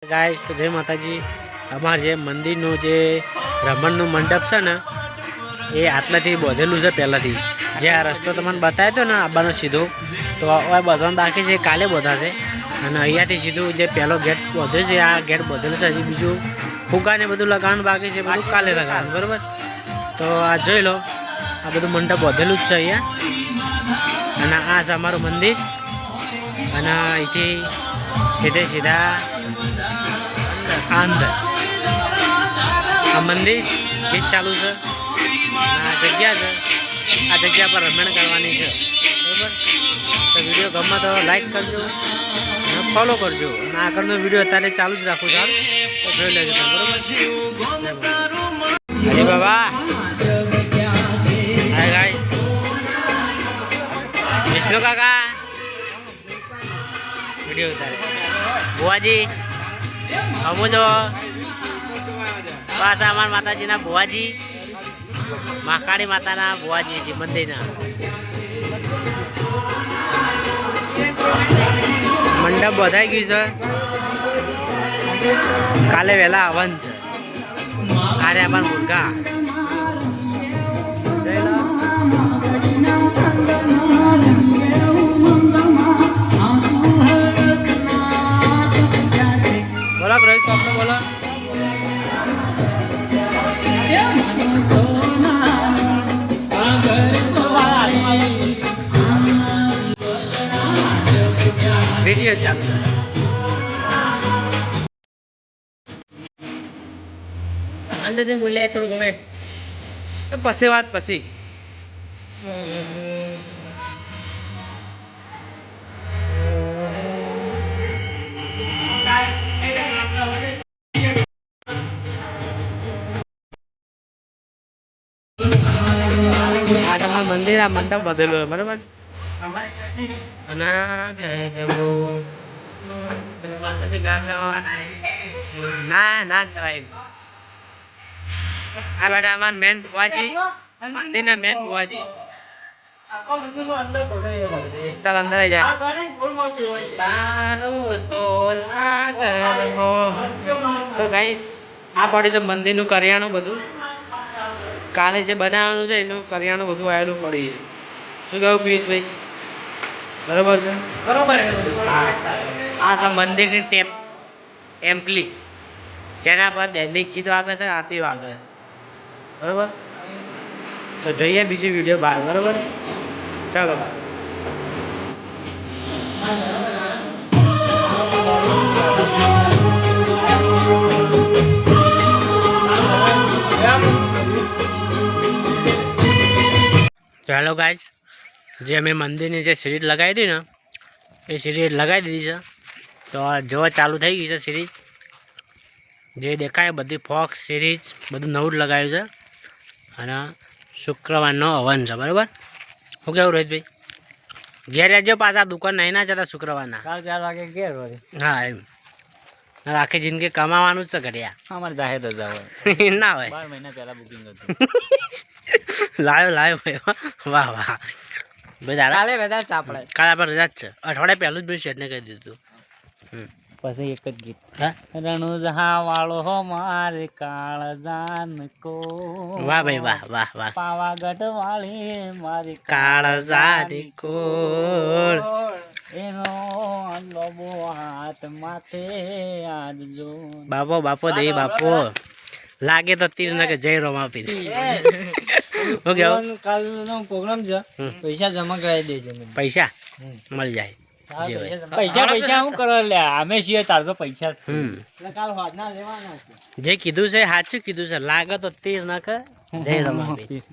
Guys तो जय माताजी। અમાર જે મંદિરનું જે રમણનું મંડપ છે ને એ આટલાથી બાંધેલું છે પહેલાંથી। જે આ રસ્તો તમને બતાવ્યો હતો ને આબાનો સીધો તો આ બાંધવાનું બાકી છે, કાલે બાંધાશે। અને અહીંયાથી સીધું જે પહેલો ગેટ બાંધ્યો છે આ ગેટ બાંધેલું છે, હજી બીજું ફુગ્ગા ને બધું લગાવવાનું બાકી છે, બધું કાલે લગાવવાનું બરાબર। તો આ જોઈ લો, આ બધું મંડપ બાંધેલું જ છે અહીંયા। અને આ છે અમારું મંદિર અને અહીંથી સીધે સીધા અંદર આ મંદિર જે ચાલુ છે, આ જગ્યા છે, આ જગ્યા પર રમણ કરવાની છે બરાબર। તો વિડીયો ગમે તો લાઈક કરજો અને ફોલો કરજો અને આગળનો વિડીયો અત્યારે ચાલુ જ રાખું છું, તો જોઈ લેજો બરાબર। અરે બાબા હાય ગાઈસ, વિષ્ણુ કાકા વિડીયો ઉતારે, બુઆજી અમુ જો પાછા અમારા માતાજીના બુઆજી, મહાકાળી માતાના બુઆજી છે મંદિરના। મંડપ બધાઈ ગયું છે, કાલે વહેલા હવન છે। આરે અમારા મુર્ગા બોલો રોહિત પાપા બોલો। વિડીયો ચાલુ અંદરથી બોલ્યા થોડું ગમે પછી વાત પછી મંદિર આ મંડપ બધેલું બરાબર। અને ના ના કહેવાય આ બેટા અમાર મેન બુઆજી, મંદિરના મેન બુઆજી ચાલ અંદર આવી જાય। તો ગાઈસ આ પડ્યું છે મંદિરનું કરિયાણું બધું, કાલે જે બનાવવાનું છે એનું કરિયાણું બધું આવેલું પડી છે। શું કહું પિયુષભાઈ, બરોબર છે? બરોબર। હા, આ છે મંદિરની ટેપ એમ્પલી, જેના પર દૈનિક ગીત વાગે છે, આરતી વાગે છે બરોબર। તો જોઈએ બીજી વિડીયો બહાર બરોબર, ચાલો। ચાલો ગાઈસ, જે અમે મંદિરની જે સિરીઝ લગાવી હતી ને એ સિરીઝ લગાવી દીધી છે। તો જોવા ચાલુ થઈ ગઈ છે સિરીઝ, જે દેખાય બધી ફોક્સ સિરીઝ બધું નવું જ લગાવ્યું છે। અને શુક્રવારનો હવન છે બરાબર। શું કહેવું રોહિતભાઈ? ઘેર રહેજો, પાછા દુકાન નહીં ના જતા શુક્રવારના 4 વાગે ઘેર હોય। હા એમ આખી જિંદગી કમાવાનું જ છે ઘડિયા, અમારે જાહેર રજા હોય ના હોય, 12 મહિના પહેલા બુકિંગ હતું। લાવ્યો વાહ વાહ ભાઈ દાદા, કાલે રજા છે આપણે, કાલે આપણે રજા જ છે, અઠવાડિયા પહેલું જ ભાઈ શેઠને કહી દીધું। પછી એક જ ગીત રણુજા વાળો હો મારે કાળજાન કો, વાહ ભાઈ વાહ વાહ વાહ, પાવાગઢ વાળી મારી કાળજાન કો, એનો લોબો હાથ માથે આજજો બાપો બાપો દે બાપો, લાગે તો તીર ના કે જય રોમાપીર। ઓકે કાલનો પ્રોગ્રામ છે, પૈસા જમા કરાવી દેજો, પૈસા મળી જાય। પૈસા શું કરો લે, અમે છીએ 400 પૈસા જે કીધું છે સાચું કીધું છે, લાગે તો તીર ના કે જય રમાપીર।